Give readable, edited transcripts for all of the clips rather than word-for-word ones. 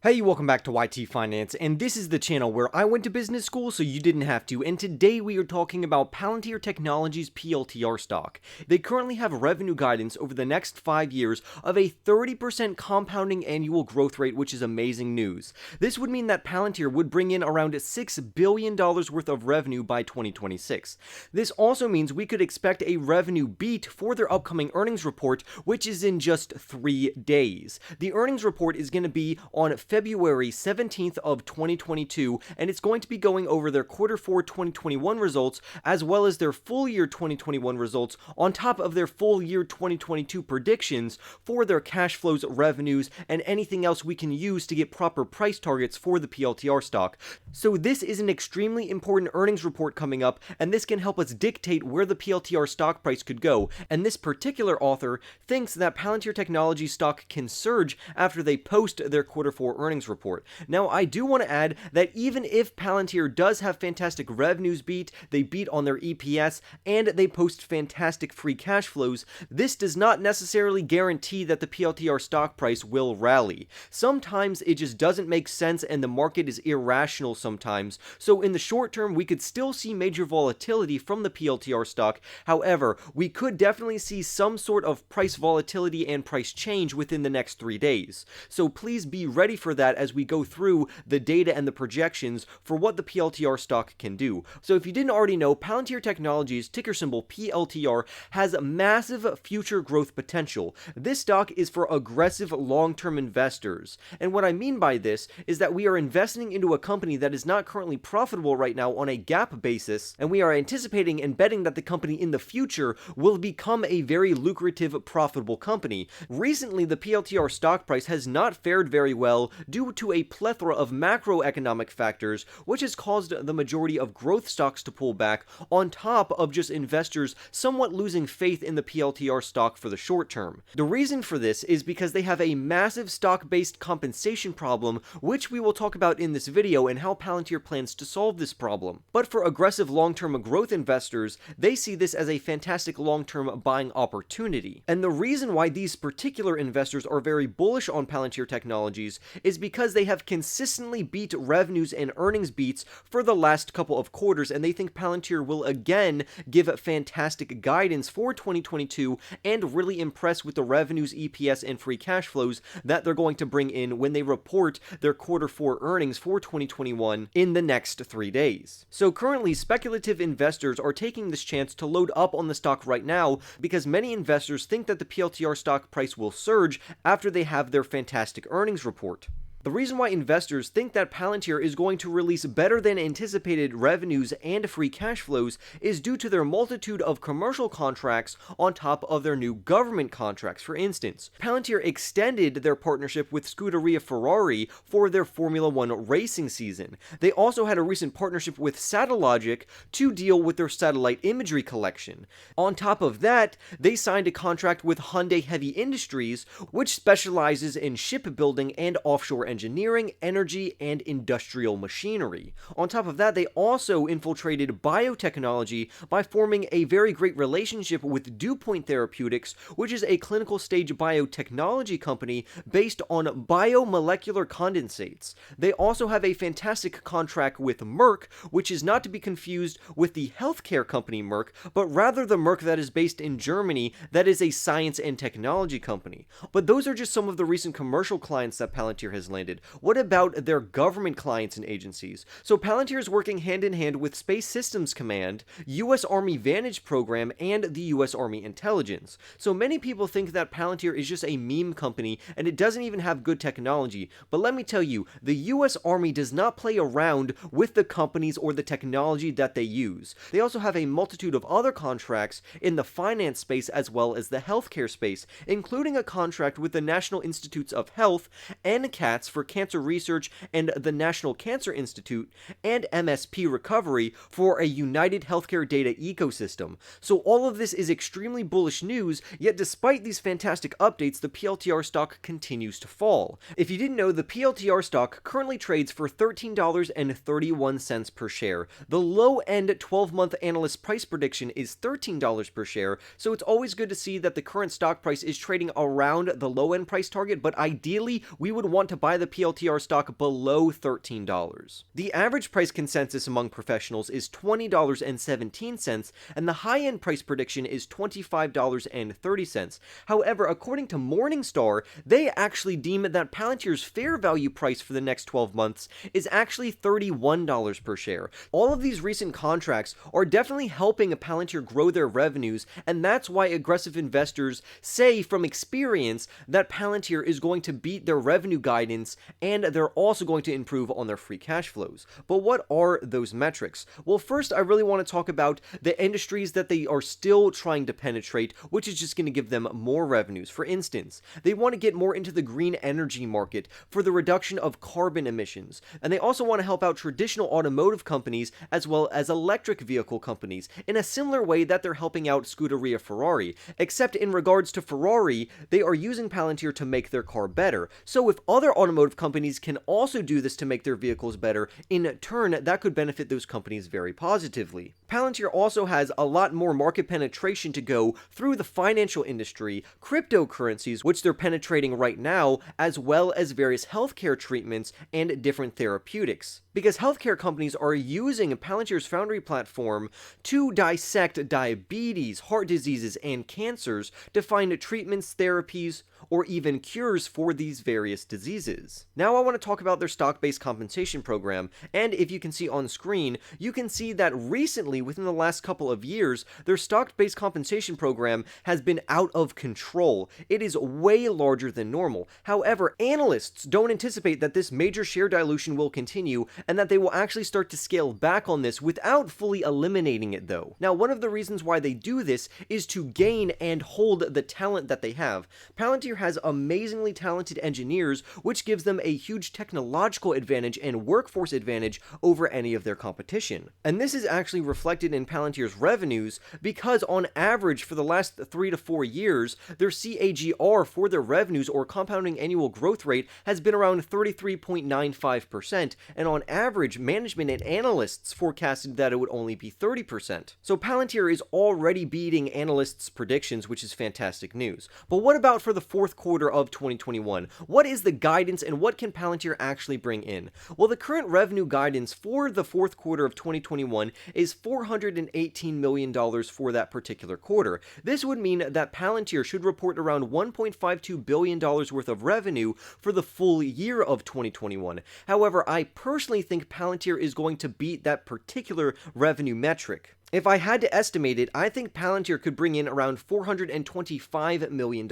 Hey, welcome back to YT Finance, and this is the channel where I went to business school so you didn't have to, and today we are talking about Palantir Technologies PLTR stock. They currently have revenue guidance over the next 5 years of a 30% compounding annual growth rate, which is amazing news. This would mean that Palantir would bring in around $6 billion worth of revenue by 2026. This also means we could expect a revenue beat for their upcoming earnings report, which is in just 3 days. The earnings report is going to be on February 17th of 2022, and it's going to be going over their Q4 2021 results as well as their full year 2021 results on top of their full year 2022 predictions for their cash flows, revenues, and anything else we can use to get proper price targets for the PLTR stock. So this is an extremely important earnings report coming up, and this can help us dictate where the PLTR stock price could go, and this particular author thinks that Palantir Technologies stock can surge after they post their Q4 earnings report. Now, I do want to add that even if Palantir does have fantastic revenues beat, they beat on their EPS, and they post fantastic free cash flows, this does not necessarily guarantee that the PLTR stock price will rally. Sometimes it just doesn't make sense and the market is irrational sometimes, so in the short term we could still see major volatility from the PLTR stock. However, we could definitely see some sort of price volatility and price change within the next 3 days. So please be ready for that as we go through the data and the projections for what the PLTR stock can do. So if you didn't already know, Palantir Technologies, ticker symbol PLTR, has massive future growth potential. This stock is for aggressive long-term investors. And what I mean by this is that we are investing into a company that is not currently profitable right now on a GAAP basis, and we are anticipating and betting that the company in the future will become a very lucrative, profitable company. Recently, the PLTR stock price has not fared very well due to a plethora of macroeconomic factors, which has caused the majority of growth stocks to pull back, on top of just investors somewhat losing faith in the PLTR stock for the short term. The reason for this is because they have a massive stock-based compensation problem, which we will talk about in this video and how Palantir plans to solve this problem. But for aggressive long-term growth investors, they see this as a fantastic long-term buying opportunity. And the reason why these particular investors are very bullish on Palantir Technologies is because they have consistently beat revenues and earnings beats for the last couple of quarters, and they think Palantir will again give fantastic guidance for 2022 and really impress with the revenues, EPS, and free cash flows that they're going to bring in when they report their Q4 earnings for 2021 in the next 3 days. So currently, speculative investors are taking this chance to load up on the stock right now because many investors think that the PLTR stock price will surge after they have their fantastic earnings report. The reason why investors think that Palantir is going to release better than anticipated revenues and free cash flows is due to their multitude of commercial contracts on top of their new government contracts. For instance, Palantir extended their partnership with Scuderia Ferrari for their Formula 1 racing season. They also had a recent partnership with Satellogic to deal with their satellite imagery collection. On top of that, they signed a contract with Hyundai Heavy Industries, which specializes in shipbuilding and offshore engineering, energy, and industrial machinery. On top of that, they also infiltrated biotechnology by forming a very great relationship with DuPont Therapeutics, which is a clinical stage biotechnology company based on biomolecular condensates. They also have a fantastic contract with Merck, which is not to be confused with the healthcare company Merck, but rather the Merck that is based in Germany that is a science and technology company. But those are just some of the recent commercial clients that Palantir has landed. What about their government clients and agencies? So Palantir is working hand in hand with Space Systems Command, US Army Vantage Program, and the US Army Intelligence. So many people think that Palantir is just a meme company and it doesn't even have good technology, but let me tell you, the US Army does not play around with the companies or the technology that they use. They also have a multitude of other contracts in the finance space as well as the healthcare space, including a contract with the National Institutes of Health, NCATS for cancer research, and the National Cancer Institute, and MSP Recovery for a united healthcare data ecosystem. So all of this is extremely bullish news, yet despite these fantastic updates, the PLTR stock continues to fall. If you didn't know, the PLTR stock currently trades for $13.31 per share. The low-end 12-month analyst price prediction is $13 per share, so it's always good to see that the current stock price is trading around the low-end price target, but ideally, we would want to buy buy the PLTR stock below $13. The average price consensus among professionals is $20.17, and the high-end price prediction is $25.30. However, according to Morningstar, they actually deem that Palantir's fair value price for the next 12 months is actually $31 per share. All of these recent contracts are definitely helping Palantir grow their revenues, and that's why aggressive investors say from experience that Palantir is going to beat their revenue guidance, and they're also going to improve on their free cash flows. But what are those metrics? Well, first, I really want to talk about the industries that they are still trying to penetrate, which is just going to give them more revenues. For instance, they want to get more into the green energy market for the reduction of carbon emissions, and they also want to help out traditional automotive companies as well as electric vehicle companies in a similar way that they're helping out Scuderia Ferrari, except in regards to Ferrari, they are using Palantir to make their car better. So if other automotive companies can also do this to make their vehicles better, in turn, that could benefit those companies very positively. Palantir also has a lot more market penetration to go through the financial industry, cryptocurrencies, which they're penetrating right now, as well as various healthcare treatments and different therapeutics. Because healthcare companies are using Palantir's Foundry platform to dissect diabetes, heart diseases, and cancers to find treatments, therapies, or even cures for these various diseases. Now I want to talk about their stock-based compensation program, and if you can see on screen, you can see that recently, within the last couple of years, their stock-based compensation program has been out of control. It is way larger than normal. However, analysts don't anticipate that this major share dilution will continue, and that they will actually start to scale back on this without fully eliminating it though. Now, one of the reasons why they do this is to gain and hold the talent that they have. Palantir has amazingly talented engineers, which gives them a huge technological advantage and workforce advantage over any of their competition. And this is actually reflected in Palantir's revenues because on average for the last 3 to 4 years, their CAGR for their revenues, or compounding annual growth rate, has been around 33.95%, and on average, management and analysts forecasted that it would only be 30%. So Palantir is already beating analysts' predictions, which is fantastic news. But what about for the fourth quarter of 2021? What is the guidance and what can Palantir actually bring in? Well, the current revenue guidance for the fourth quarter of 2021 is $418 million for that particular quarter. This would mean that Palantir should report around $1.52 billion worth of revenue for the full year of 2021. However, I personally think Palantir is going to beat that particular revenue metric. If I had to estimate it, I think Palantir could bring in around $425 million,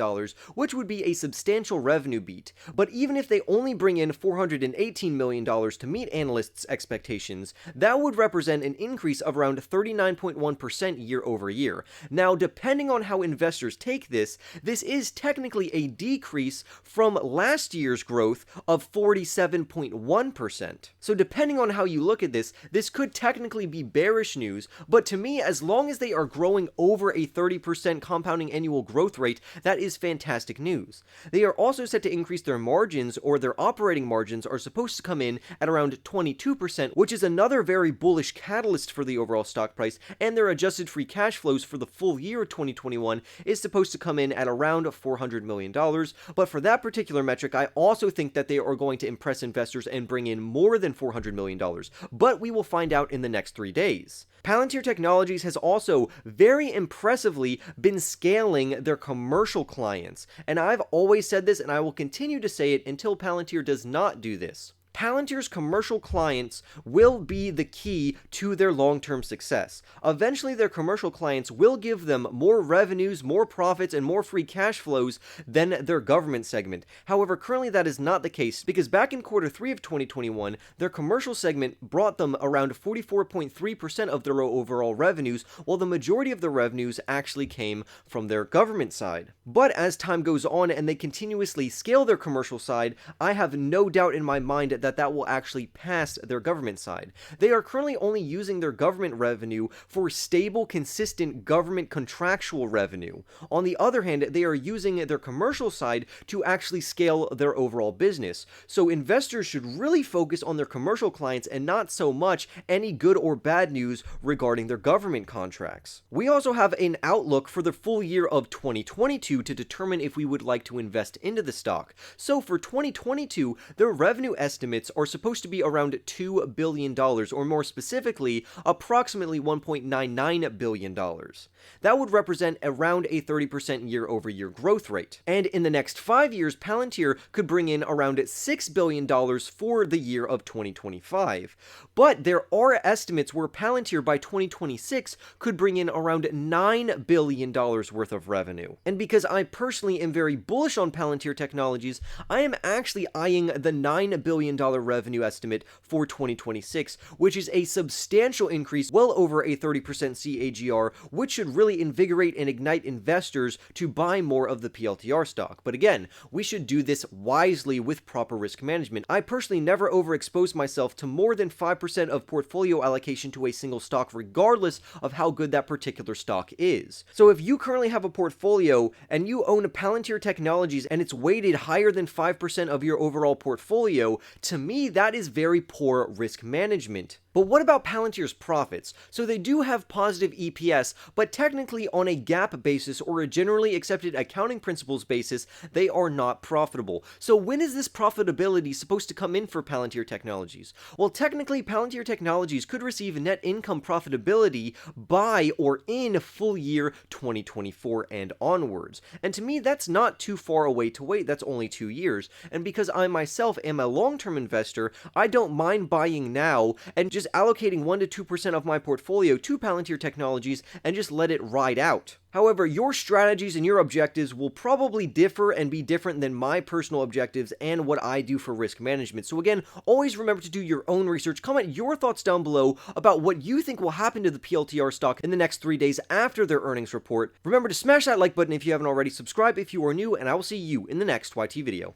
which would be a substantial revenue beat. But even if they only bring in $418 million to meet analysts' expectations, that would represent an increase of around 39.1% year over year. Now, depending on how investors take this, this is technically a decrease from last year's growth of 47.1%. So depending on how you look at this, this could technically be bearish news, but to me, as long as they are growing over a 30% compounding annual growth rate, that is fantastic news. They are also set to increase their margins, or their operating margins are supposed to come in at around 22%, which is another very bullish catalyst for the overall stock price, and their adjusted free cash flows for the full year of 2021 is supposed to come in at around $400 million, but for that particular metric, I also think that they are going to impress investors and bring in more than $400 million, but we will find out in the next 3 days. Palantir Technologies has also very impressively been scaling their commercial clients, and I've always said this and I will continue to say it until Palantir does not do this. Palantir's commercial clients will be the key to their long-term success. Eventually, their commercial clients will give them more revenues, more profits, and more free cash flows than their government segment. However, currently that is not the case, because back in quarter 3 of 2021, their commercial segment brought them around 44.3% of their overall revenues, while the majority of the revenues actually came from their government side. But as time goes on and they continuously scale their commercial side, I have no doubt in my mind that will actually pass their government side. They are currently only using their government revenue for stable, consistent government contractual revenue. On the other hand, they are using their commercial side to actually scale their overall business. So investors should really focus on their commercial clients and not so much any good or bad news regarding their government contracts. We also have an outlook for the full year of 2022 to determine if we would like to invest into the stock. So for 2022, their revenue estimates are supposed to be around $2 billion, or more specifically, approximately $1.99 billion. That would represent around a 30% year-over-year growth rate. And in the next 5 years, Palantir could bring in around $6 billion for the year of 2025. But there are estimates where Palantir by 2026 could bring in around $9 billion worth of revenue. And because I personally am very bullish on Palantir Technologies, I am actually eyeing the $9 billion revenue estimate for 2026, which is a substantial increase, well over a 30% CAGR, which should really invigorate and ignite investors to buy more of the PLTR stock. But again, we should do this wisely with proper risk management. I personally never overexpose myself to more than 5% of portfolio allocation to a single stock, regardless of how good that particular stock is. So if you currently have a portfolio and you own Palantir Technologies and it's weighted higher than 5% of your overall portfolio, to me that is very poor risk management. But what about Palantir's profits? So they do have positive EPS, but technically on a GAAP basis or a generally accepted accounting principles basis, they are not profitable. So when is this profitability supposed to come in for Palantir Technologies? Well, technically Palantir Technologies could receive net income profitability by or in full year 2024 and onwards. And to me, that's not too far away to wait. That's only 2 years. And because I myself am a long-term investor, I don't mind buying now and just allocating 1 to 2% of my portfolio to Palantir Technologies and just let it ride out. However, your strategies and your objectives will probably differ and be different than my personal objectives and what I do for risk management. So again, always remember to do your own research. Comment your thoughts down below about what you think will happen to the PLTR stock in the next 3 days after their earnings report. Remember to smash that like button if you haven't already, subscribe if you are new, and I will see you in the next YT video.